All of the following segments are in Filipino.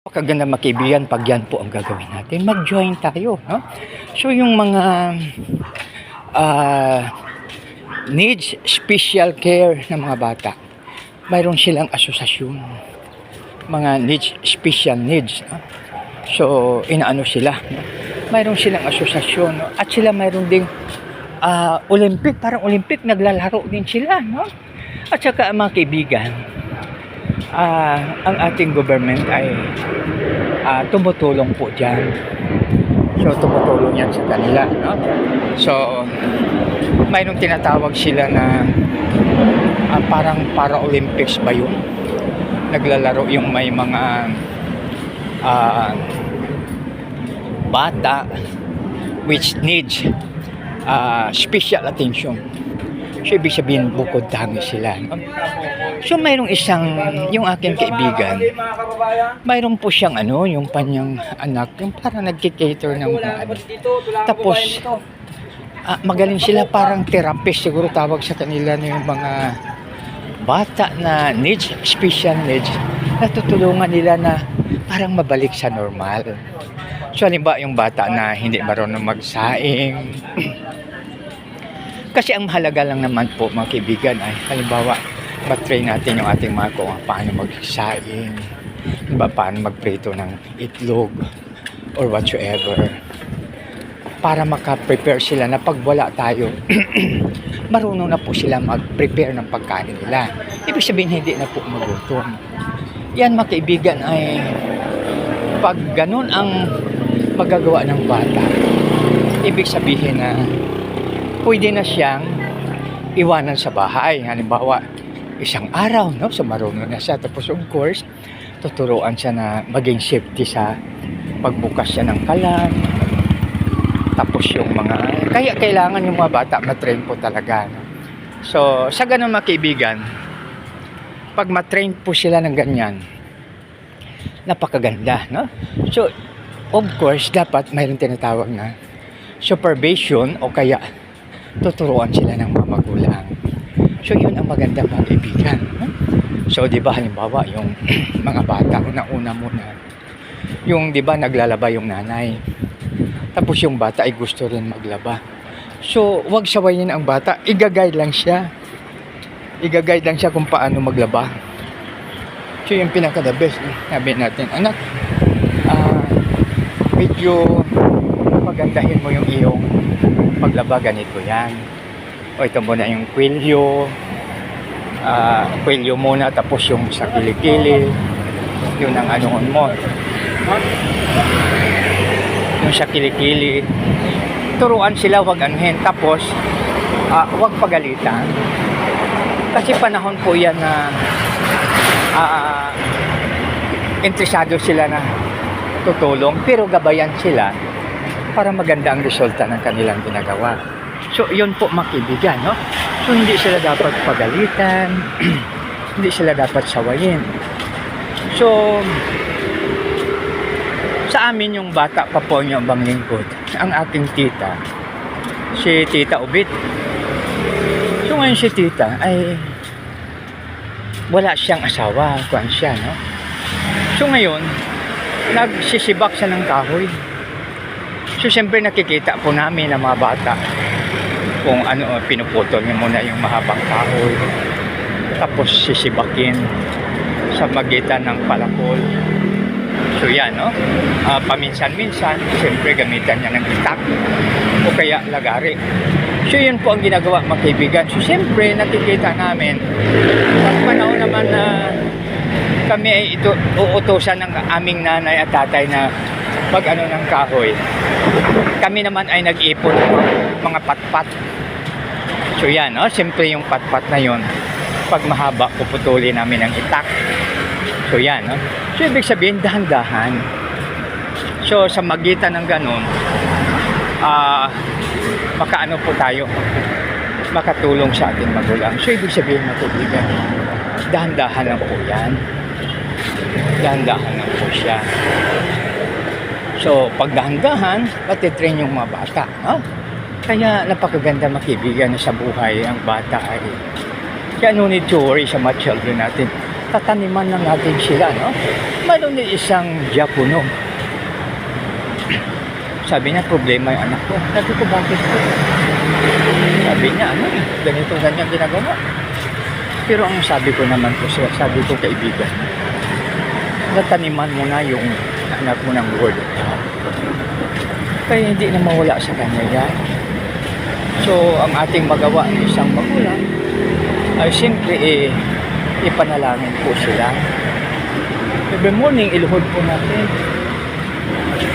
Napakaganda mga kaibigan, pag yan po ang gagawin natin, mag-join tayo, no? So yung mga ah, needs special care ng mga bata, mayroon silang asosasyon, mga needs special needs, no? So inaano sila, no? Mayroon silang asosasyon, no? At sila mayroon ding Olympic, parang Olympic, naglalaro din sila, no? At saka mga kaibigan, ang ating government ay tumutulong po dyan. So tumutulong yan sa kanila, no? So mayroong tinatawag sila na parang para-Olympics ba yun? Naglalaro yung may mga bata which needs special attention. So ibig sabihin bukod dami sila, no? So mayroong isang, yung aking kaibigan, mayroon po siyang yung kanyang anak, yung parang nagkikater ng mga Tapos magaling sila, parang therapist siguro tawag sa kanila, na yung mga bata na needs, special needs, natutulungan nila na parang mabalik sa normal. So halimbawa yung bata na hindi marunong magsaing, kasi ang mahalaga lang naman po mga kaibigan ay halimbawa matrain natin yung ating mga kung paano magsaing, paano magprito ng itlog or whatsoever, para makaprepare sila na pag wala tayo marunong na po sila mag-prepare ng pagkain nila. Ibig sabihin hindi na po magutom. Yan mga kaibigan ay pag ganun ang magagawa ng bata, ibig sabihin na pwede na siyang iwanan sa bahay. Halimbawa, isang araw, no? So marunong na siya. Tapos of course, tuturuan siya na maging safety sa pagbukas siya ng kalan. Tapos yung mga, kaya kailangan yung mga bata matrain po talaga, no? So sa ganun mga kaibigan, pag matrain po sila ng ganyan, napakaganda, no? So of course, dapat mayroon tinatawag na supervision o kaya tuturuan sila ng mga magulang. So yun ang maganda mga kaibigan, no? So di ba halimbawa yung mga bata, una muna yung di ba naglalaba yung nanay, tapos yung bata ay gusto rin maglaba. So wag sawayin ang bata, i-guide lang siya kung paano maglaba. So yung pinaka the best, sabi natin, anak, medyo pagandahin mo yung iyong paglaba, ganito yan. O ito muna yung kwelyo muna, tapos yung sa kilikili, yun ang anuhon mo, yung sa kilikili, turuan sila, wag anuhin, tapos wag pagalitan, kasi panahon po yan na interesado sila na tutulong, pero gabayan sila para maganda ang resulta ng kanilang ginagawa. So yun po mga kaibigan, no? So hindi sila dapat pagalitan, hindi sila dapat sawayin. So sa amin yung bata pa po niyo bang lingkod, ang aking tita, si Tita Ubit. So ngayon si tita ay wala siyang asawa, kuwan siya, no? So ngayon nagsisibak siya ng kahoy. So siyempre nakikita po namin ng mga bata kung pinuputol niya muna yung mahabang kahoy, tapos sisibakin sa magitan ng palakol. So yan, no? Paminsan-minsan siyempre gamitan niya ng itak o kaya lagari. So yun po ang ginagawa mga kaibigan. So siyempre nakikita namin pag panahon naman na kami ay uutusan ng aming nanay at tatay na pag ng kahoy, kami naman ay nag-ipon ng mga patpat. So yan, no? Siyempre yung patpat na yon, pag mahaba, puputulin namin ng itak. So yan, no? So ibig sabihin, dahan-dahan. So sa magitan ng ganun, makaano po tayo, makatulong sa ating magulang. So ibig sabihin na kaibigan, dahan-dahan lang po yan. Dahan-dahan lang po siya. So, pag dahan-dahan, matitrain yung mga bata, no? Kaya napakaganda mga kaibigan na sa buhay ang bata ay kaya no need to worry sa mga children natin. tataniman na natin sila, no? Mayroon din isang Japono. Sabi niya, problema yung anak ko. Sabi ko, bakit po? Sabi niya, ganito, ganyan ginagawa. Pero ang sabi ko naman po siya, sabi ko, kaibigan, nataniman mo na yung anak mo ng word of God. Kaya hindi na mawala sa kanya yan. So, ang ating magawa ng isang magulang ay simple ipanalangin po sila. Every morning, iluhod po natin.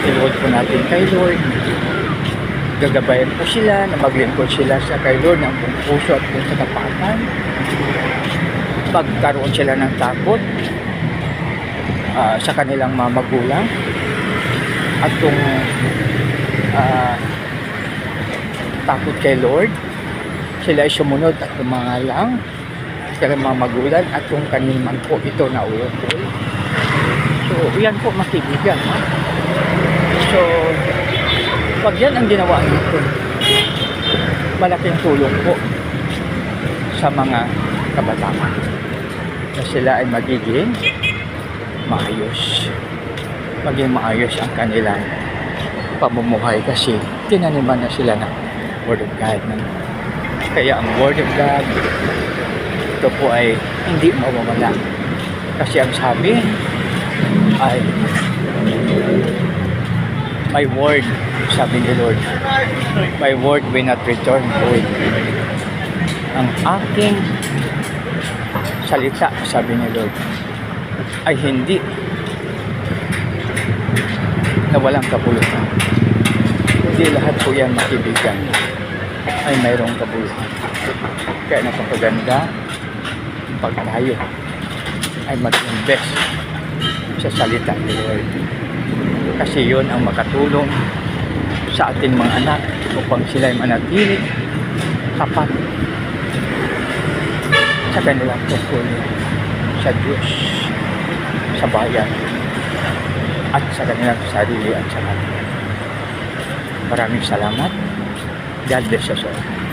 Iluhod po natin kay Lord. Gagabayan po sila na maglingkod sila sa kay Lord ng buong puso at buong katapatan. Pagkaroon sila ng takot sa kanilang mga magulang. At kung takot kay Lord, sila ay sumunod at tumangalang sa mga magulang at kung kanino man po ito nauukol. So, yan po makibigan. So, pag yan ang ginawa natin, malaking tulong po sa mga kabataan na sila ay magiging maayos. Maging maayos ang kanilang pamumuhay kasi tinaniman na sila ng Word of God. Kaya ang Word of God, ito po ay hindi mawawala. Kasi ang sabi ay my word, sabi ni Lord, my word will not return void. Ang aking salita, sabi ni Lord, ay hindi na walang kabuluhan. Hindi lahat po yan makibigan ay mayroong kabuluhan. Kaya napakaganda pag tayo ay mag-invest sa salita ni Lord. Kasi yun ang makatulong sa ating mga anak upang sila ay manatili tapat sa kanilang tungkulin sa Diyos, sa bayan, at sa kanilang sarili at sa kanila. Maraming salamat. God bless us all.